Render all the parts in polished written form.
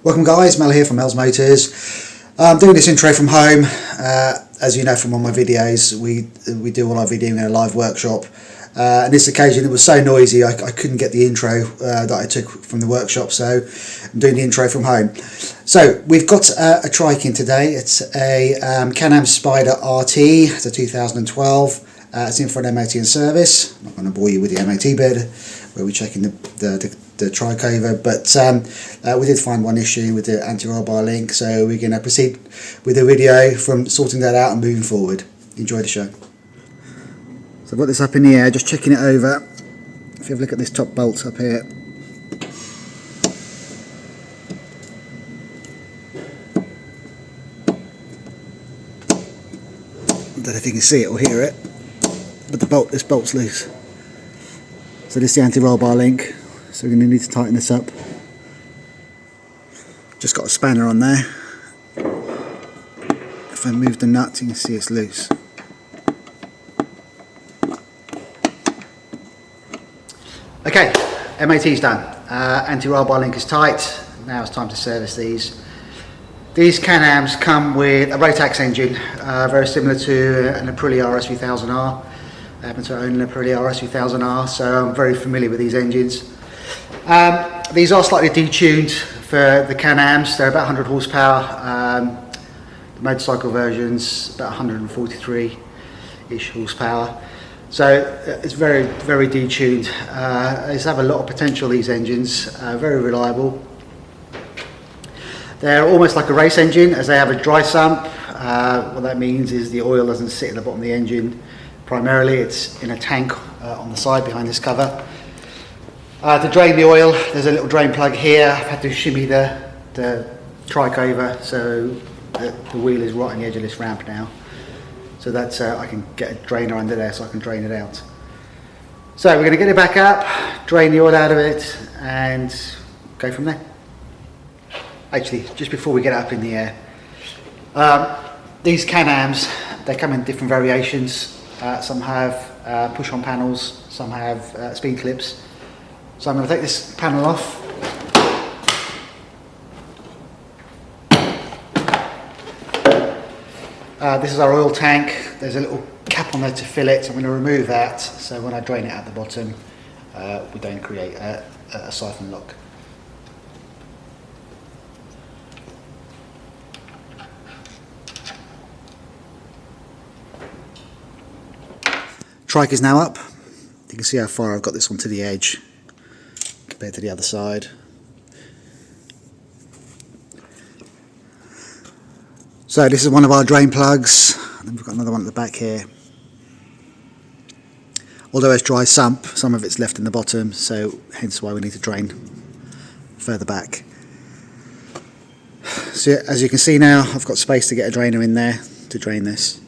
Welcome guys, Mel here from Mel's Motors. I'm doing this intro from home. As you know from all my videos, we do all our videoing in a live workshop. And this occasion it was so noisy I couldn't get the intro that I took from the workshop, so I'm doing the intro from home. So we've got a trike in today. It's a Can-Am Spyder RT. It's a 2012. It's in for an MOT and service. I'm not going to bore you with the MOT bit where we're checking the trike over, but we did find one issue with the anti-roll bar link, so we're going to proceed with the video from sorting that out and moving forward. Enjoy the show. So I've got this up in the air, just checking it over. If you have a look at this top bolt up here, I don't know if you can see it or hear it, but this bolt's loose. So this is the anti-roll bar link, so we're going to need to tighten this up. Just got a spanner on there. If I move the nut, you can see it's loose. Okay, MOT's done. Anti-roll bar link is tight. Now it's time to service these. These Can-Ams come with a Rotax engine, very similar to an Aprilia RS3000R. I happen to own an Aprilia RS3000R, so I'm very familiar with these engines. These are slightly detuned for the Can-Ams. They're about 100 horsepower. The motorcycle version's about 143-ish horsepower. So it's very, very detuned. These have a lot of potential, these engines, very reliable. They're almost like a race engine, as they have a dry sump. What that means is the oil doesn't sit at the bottom of the engine. Primarily it's in a tank on the side behind this cover. To drain the oil, there's a little drain plug here. I've had to shimmy the trike over so the wheel is right on the edge of this ramp now. So that's I can get a drainer under there so I can drain it out. So we're going to get it back up, drain the oil out of it and go from there. Actually, just before we get up in the air, these Can-Ams, they come in different variations. Some have push-on panels, some have speed clips. So I'm going to take this panel off. This is our oil tank. There's a little cap on there to fill it, so I'm going to remove that, so when I drain it at the bottom we don't create a siphon lock. Trike is now up. You can see how far I've got this one to the edge compared to the other side. So this is one of our drain plugs, and then we've got another one at the back here. Although it's dry sump, some of it's left in the bottom, so hence why we need to drain further back. So as you can see now, I've got space to get a drainer in there to drain this.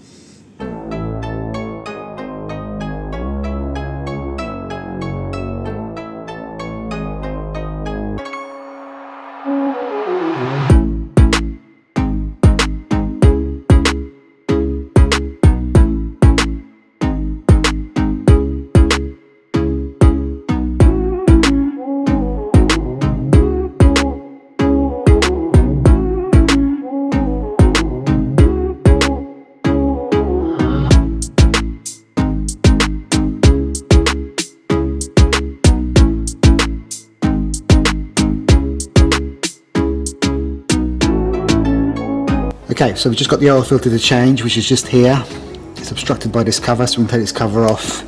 Okay, so we've just got the oil filter to change, which is just here. It's obstructed by this cover, so we'll take this cover off.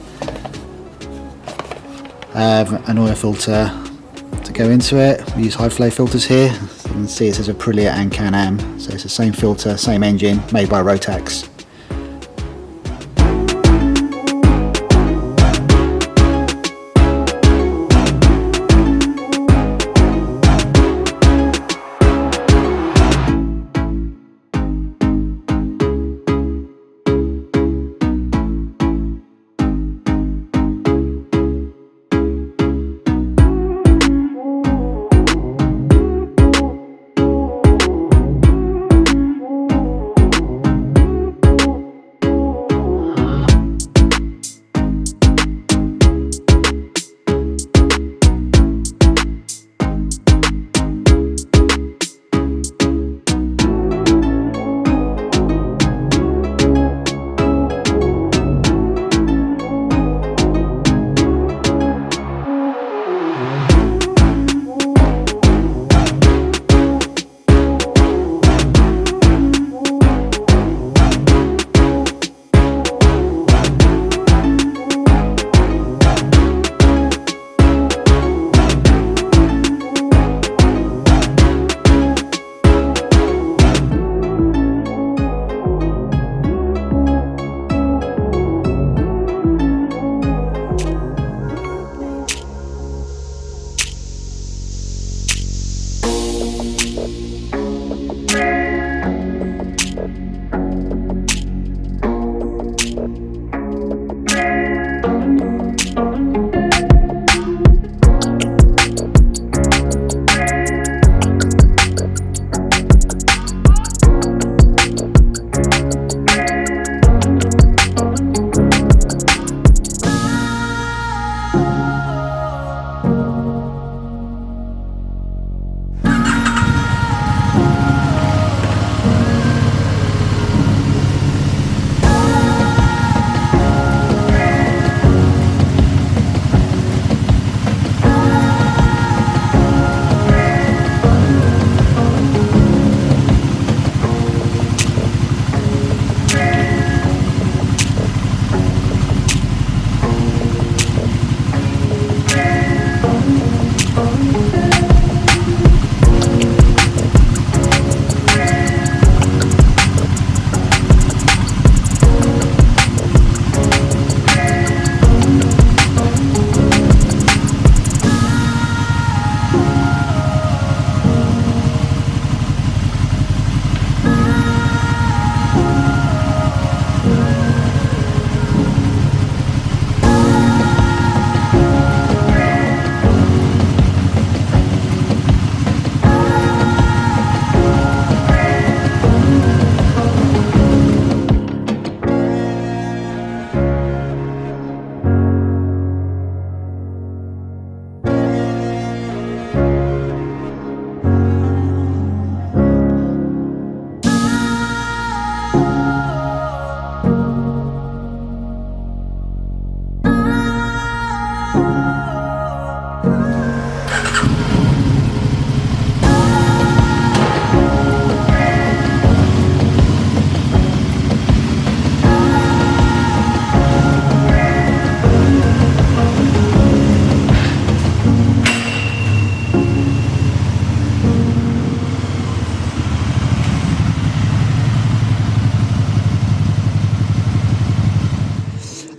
I have an oil filter to go into it. We use high flow filters here. You can see it says Aprilia and Can-Am, so it's the same filter, same engine, made by Rotax.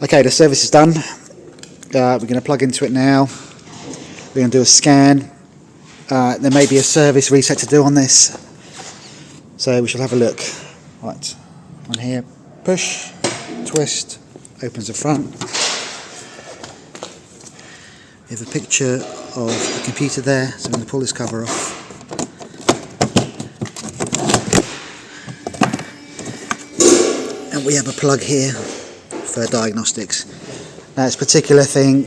Okay, the service is done. We're going to plug into it now. We're going to do a scan. There may be a service reset to do on this, so we shall have a look. Right, on here, push, twist, opens the front. We have a picture of a computer there, so I'm going to pull this cover off. And we have a plug here for diagnostics. Now this particular thing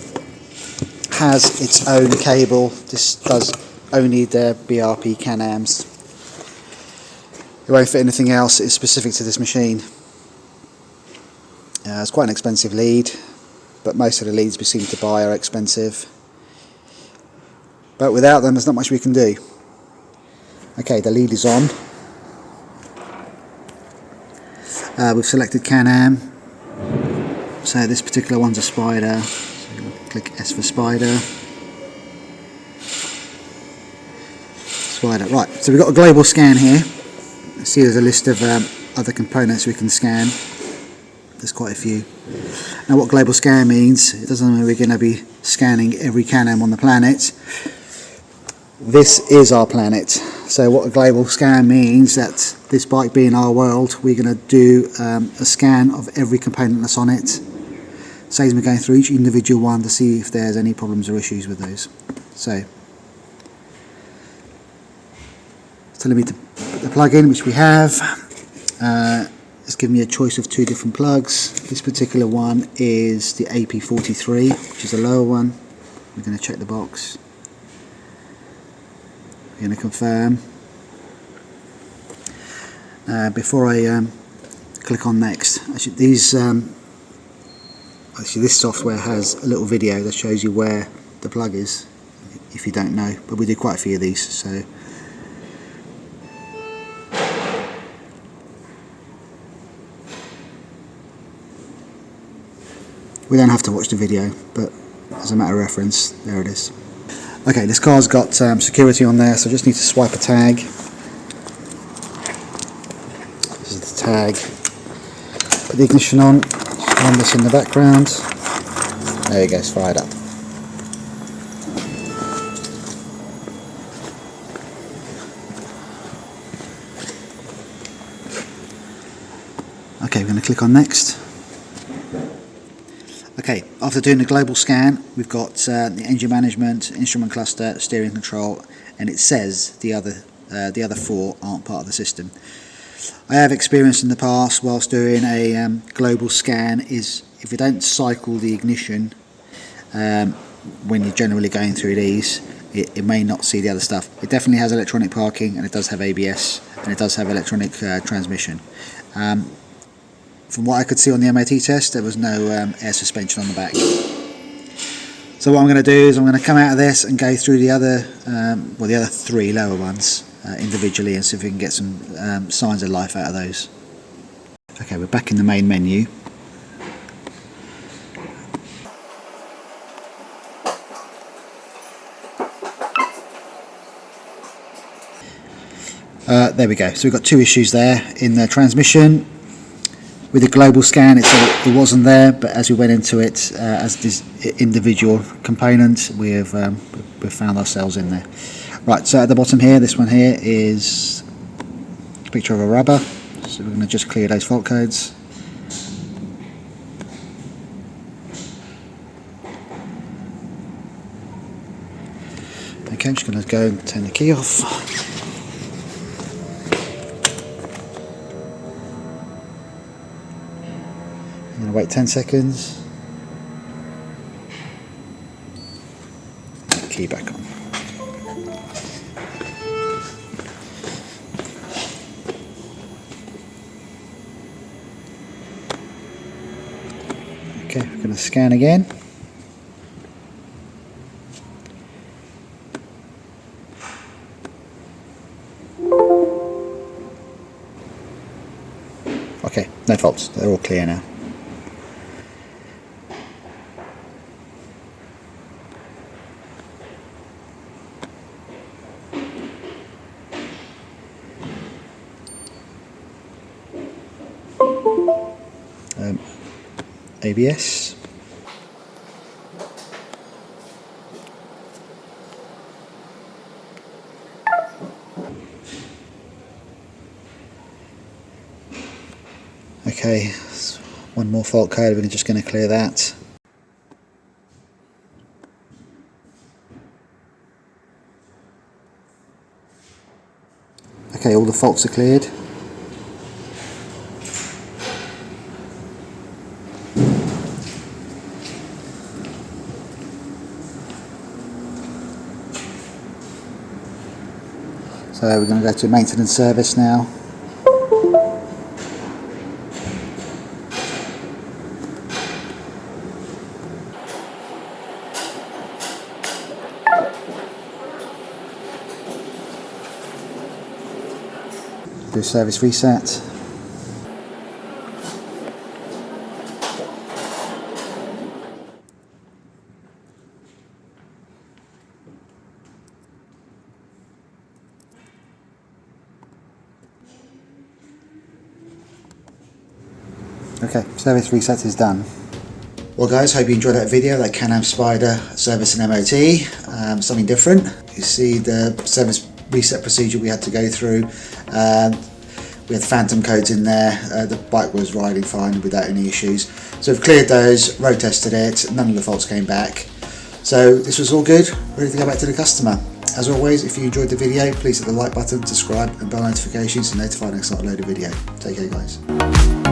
has its own cable. This does only the BRP Can-Ams. It won't fit anything else. It's specific to this machine. It's quite an expensive lead, but most of the leads we seem to buy are expensive. But without them there's not much we can do. Okay, the lead is on. We've selected Can-Am. So this particular one's a Spyder. So click S for Spyder. Spyder. Right, so we've got a global scan here. See there's a list of other components we can scan. There's quite a few. Now what global scan means, it doesn't mean we're going to be scanning every Can-Am on the planet. This is our planet. So what a global scan means, that this bike being our world, we're going to do a scan of every component that's on it. Saves me going through each individual one to see if there's any problems or issues with those. So it's telling me to put the plug in, which we have. It's given me a choice of two different plugs. This particular one is the AP43, which is a lower one. We're going to check the box. We're going to confirm. Before I click on next, actually this software has a little video that shows you where the plug is, if you don't know, but we do quite a few of these, so we don't have to watch the video, but as a matter of reference, there it is. Okay, this car's got security on there, so I just need to swipe a tag. This is the tag. Put the ignition on, run this in the background. There you go, it's fired up. Okay, we're going to click on next. Okay, after doing the global scan, we've got the engine management, instrument cluster, steering control, and it says the other four aren't part of the system. I have experienced in the past, whilst doing a global scan, is if you don't cycle the ignition when you're generally going through these, it may not see the other stuff. It definitely has electronic parking, and it does have ABS, and it does have electronic transmission. From what I could see on the MOT test, there was no air suspension on the back. So what I'm going to do is I'm going to come out of this and go through the other, the other three lower ones individually, and see if we can get some signs of life out of those. Okay, we're back in the main menu. There we go. So we've got two issues there in the transmission. With the global scan, it said it wasn't there, but as we went into it as this individual component, we've found ourselves in there. Right, so at the bottom here, this one here is a picture of a rubber. So we're going to just clear those fault codes. Okay, I'm just going to go and turn the key off. I'm going to wait 10 seconds. Key back on. Okay, we're going to scan again. Okay, no faults, they're all clear now. ABS. Okay, one more fault code, we're just going to clear that. Okay, all the faults are cleared. So we're going to go to maintenance service now. Do service reset. Okay, service reset is done. Well guys, hope you enjoyed that video, that Can-Am Spyder service and MOT. Something different. You see the service reset procedure we had to go through. We had phantom codes in there. The bike was riding fine without any issues. So we've cleared those, road tested it, none of the faults came back. So this was all good, ready to go back to the customer. As always, if you enjoyed the video, please hit the like button, subscribe and bell notifications to notify next time I upload a video. Take care guys.